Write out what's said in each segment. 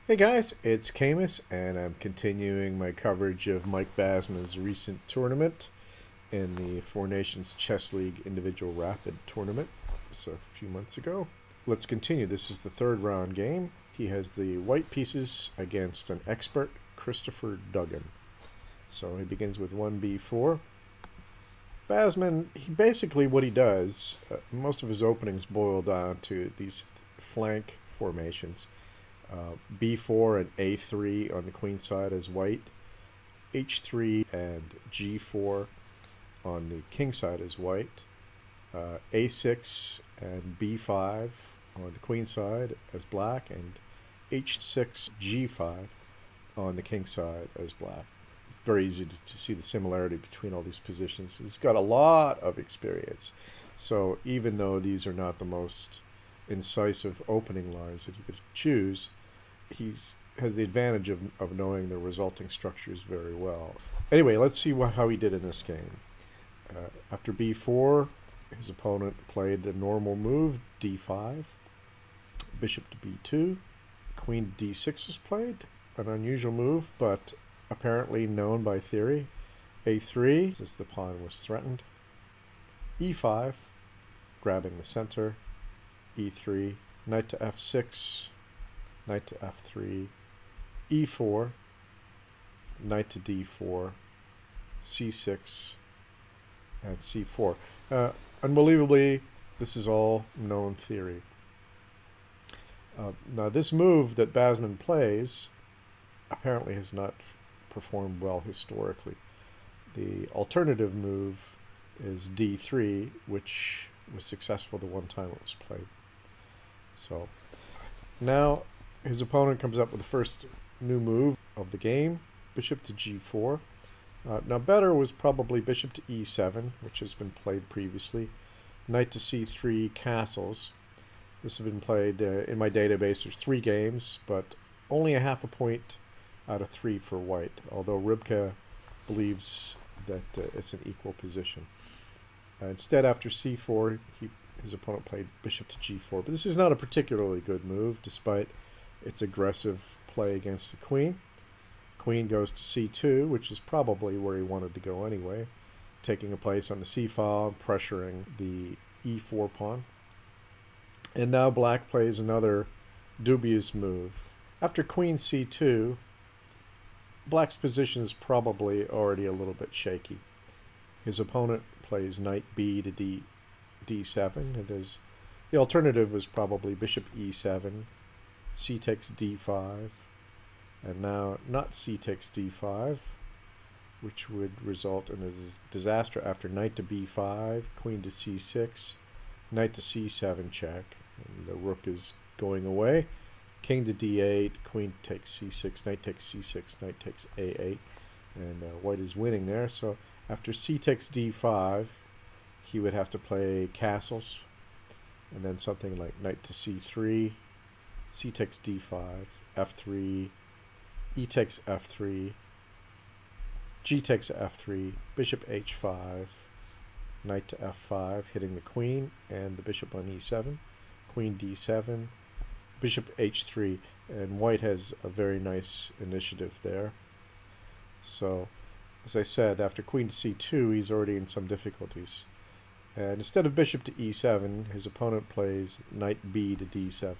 Hey guys, it's Camus, and I'm continuing my coverage of Mike Basman's recent tournament in the Four Nations Chess League Individual Rapid Tournament. So a few months ago. Let's continue. This is the third round game. He has the white pieces against an expert, Christopher Duggan. So he begins with 1b4. Basman, what he does, most of his openings boil down to these flank formations. B4 and A3 on the queen side as white, H3 and G4 on the king side as white, A6 and B5 on the queen side as black, and H6, G5 on the king side as black. Very easy to see the similarity between all these positions. He's got a lot of experience. So even though these are not the most incisive opening lines that you could choose, has the advantage of knowing the resulting structures very well. Anyway, let's see how he did in this game. After b4, his opponent played a normal move, d5, bishop to b2, queen to d6 was played, an unusual move, but apparently known by theory. a3, since the pawn was threatened, e5, grabbing the center, e3, knight to f6, knight to f3, e4, knight to d4, c6, and c4. Unbelievably, this is all known theory. Now, this move that Basman plays apparently has not performed well historically. The alternative move is d3, which was successful the one time it was played. So now his opponent comes up with the first new move of the game, bishop to g4. Now better was probably bishop to e7, which has been played previously. Knight to c3 castles. This has been played in my database. There's 3 games, but only a half a point out of 3 for white, although Rybka believes that it's an equal position. Instead, after c4, his opponent played bishop to g4. But this is not a particularly good move, despite its aggressive play against the queen. Queen goes to c2, which is probably where he wanted to go anyway, taking a place on the c-file, pressuring the e4 pawn. And now black plays another dubious move. After queen c2, black's position is probably already a little bit shaky. His opponent plays knight b to d7. And the alternative was probably bishop e7, c takes d5, and now not c takes d5, which would result in a disaster after knight to b5, queen to c6, knight to c7 check, and the rook is going away, king to d8, queen takes c6, knight takes c6, knight takes a8, and white is winning there. So after c takes d5, he would have to play castles, and then something like knight to c3, c takes d5, f3, e takes f3, g takes f3, bishop h5, knight to f5, hitting the queen and the bishop on e7, queen d7, bishop h3, and white has a very nice initiative there. So, as I said, after queen to c2, he's already in some difficulties. And instead of bishop to e7, his opponent plays knight b to d7,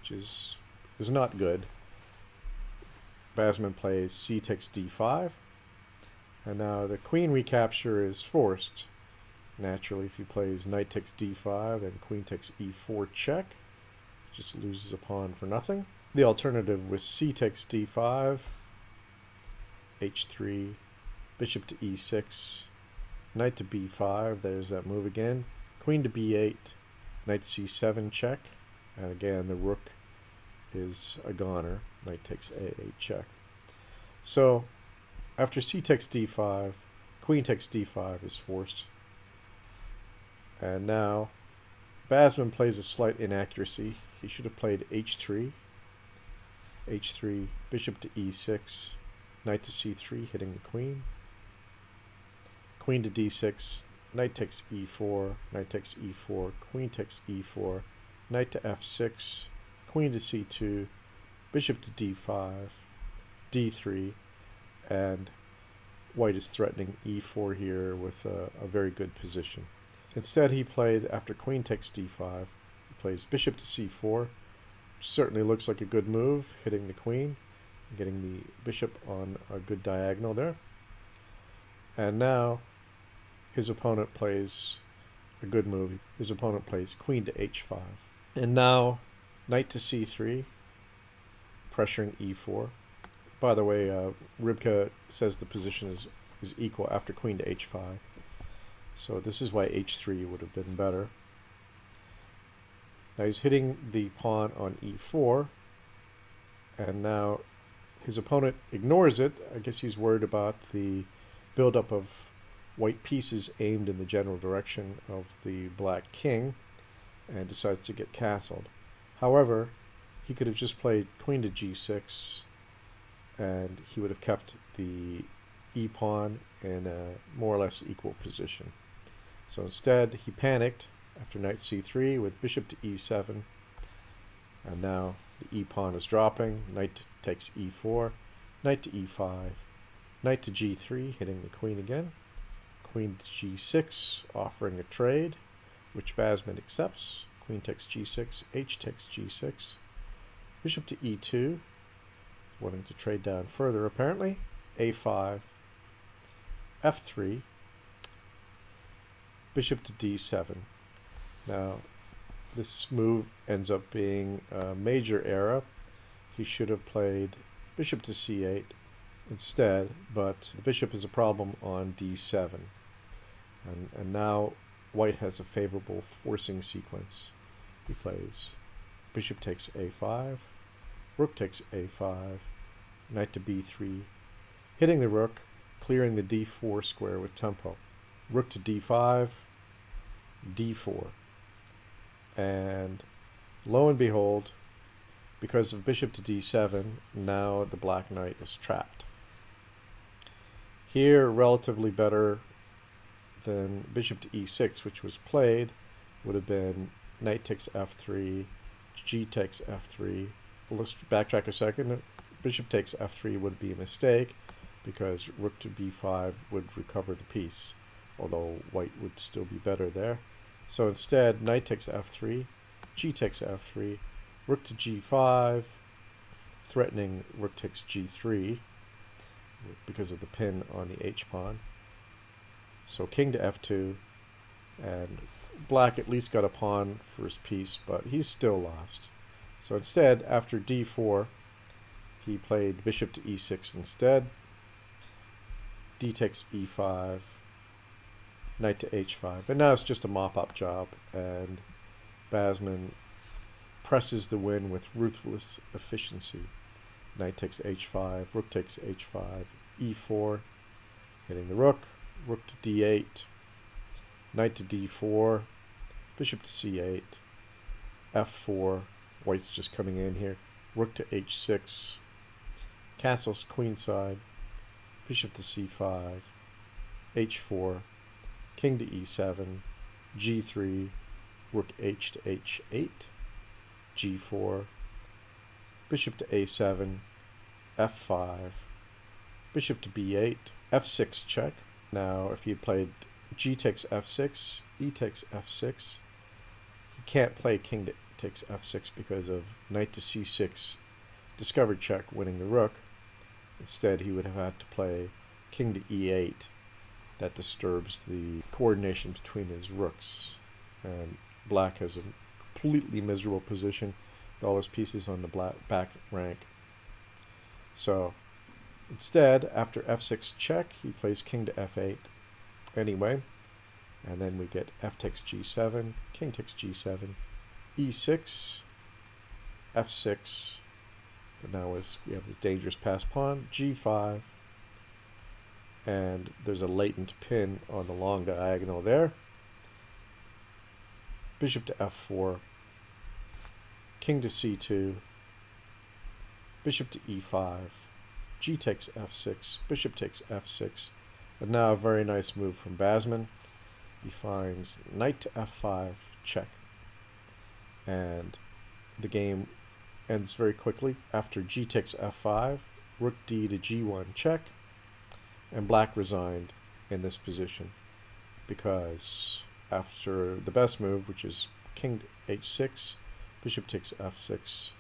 which is not good. Basman plays c takes d5, and now the queen recapture is forced. Naturally, if he plays knight takes d5, then queen takes e4 check. Just loses a pawn for nothing. The alternative was c takes d5, h3, bishop to e6, knight to b5, there's that move again, queen to b8, knight to c7 check, and again the rook is a goner, knight takes a8 check. So after c takes d5, queen takes d5 is forced. And now Basman plays a slight inaccuracy. He should have played h3, bishop to e6, knight to c3, hitting the queen, queen to d6, knight takes e4, knight takes e4, queen takes e4, knight to f6, queen to c2, bishop to d5, d3, and white is threatening e4 here with a very good position. Instead, he played, after queen takes d5, he plays bishop to c4, which certainly looks like a good move, hitting the queen, getting the bishop on a good diagonal there. And now his opponent plays a good move. His opponent plays queen to h5. And now knight to c3, pressuring e4. By the way, Rybka says the position is equal after queen to h5. So this is why h3 would have been better. Now he's hitting the pawn on e4, and now his opponent ignores it. I guess he's worried about the buildup of white pieces aimed in the general direction of the black king, and decides to get castled. However, he could have just played queen to g6, and he would have kept the e-pawn in a more or less equal position. So instead, he panicked after knight c3 with bishop to e7, and now the e-pawn is dropping. Knight takes e4, knight to e5, knight to g3, hitting the queen again, queen to g6, offering a trade, which Basman accepts. Queen takes g6, h takes g6, bishop to e2, wanting to trade down further apparently, a5, f3, bishop to d7. Now, this move ends up being a major error. He should have played bishop to c8 instead, but the bishop is a problem on d7. And now white has a favorable forcing sequence. He plays bishop takes a5, rook takes a5, knight to b3, hitting the rook, clearing the d4 square with tempo. Rook to d5, d4. And lo and behold, because of bishop to d7, now the black knight is trapped. Here, relatively better than bishop to e6, which was played, would have been knight takes f3, g takes f3. Let's backtrack a second. Bishop takes f3 would be a mistake, because rook to b5 would recover the piece, although white would still be better there. So instead, knight takes f3, g takes f3, rook to g5, threatening rook takes g3 because of the pin on the h-pawn. So king to f2, and black at least got a pawn for his piece, but he's still lost. So instead, after d4, he played bishop to e6 instead, d takes e5, knight to h5. And now it's just a mop-up job, and Basman presses the win with ruthless efficiency. Knight takes h5, rook takes h5, e4, hitting the rook, rook to d8, knight to d4, bishop to c8, f4, white's just coming in here, rook to h6, castles queenside, bishop to c5, h4, king to e7, g3, rook h to h8, g4, bishop to a7, f5, bishop to b8, f6 check. Now, if he played g takes f6, e takes f6, he can't play king takes f6 because of knight to c6, discovered check, winning the rook. Instead, he would have had to play king to e8. That disturbs the coordination between his rooks. And black has a completely miserable position with all his pieces on the back rank. So instead, after f6 check, he plays king to f8 anyway. And then we get f takes g7, king takes g7, e6, f6. But now we have this dangerous passed pawn, g5. And there's a latent pin on the long diagonal there. Bishop to f4, king to c2, bishop to e5, g takes f6, bishop takes f6, and now a very nice move from Basman. He finds knight to f5, check, and the game ends very quickly. After g takes f5, rook d to g1 check, and black resigned in this position because after the best move, which is king to h6, bishop takes f6,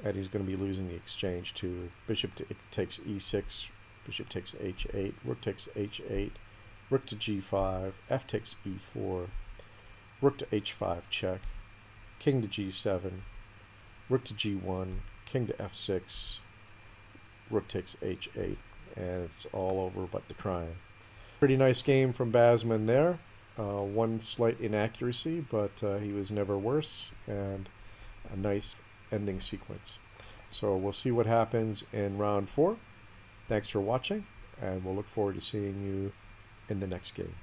and he's going to be losing the exchange to bishop takes e6, bishop takes h8, rook takes h8, rook to g5, f takes e4, rook to h5 check, king to g7, rook to g1, king to f6, rook takes h8, and it's all over but the crying. Pretty nice game from Basman there. One slight inaccuracy, but he was never worse, and a nice ending sequence. So we'll see what happens in round 4. Thanks for watching, and we'll look forward to seeing you in the next game.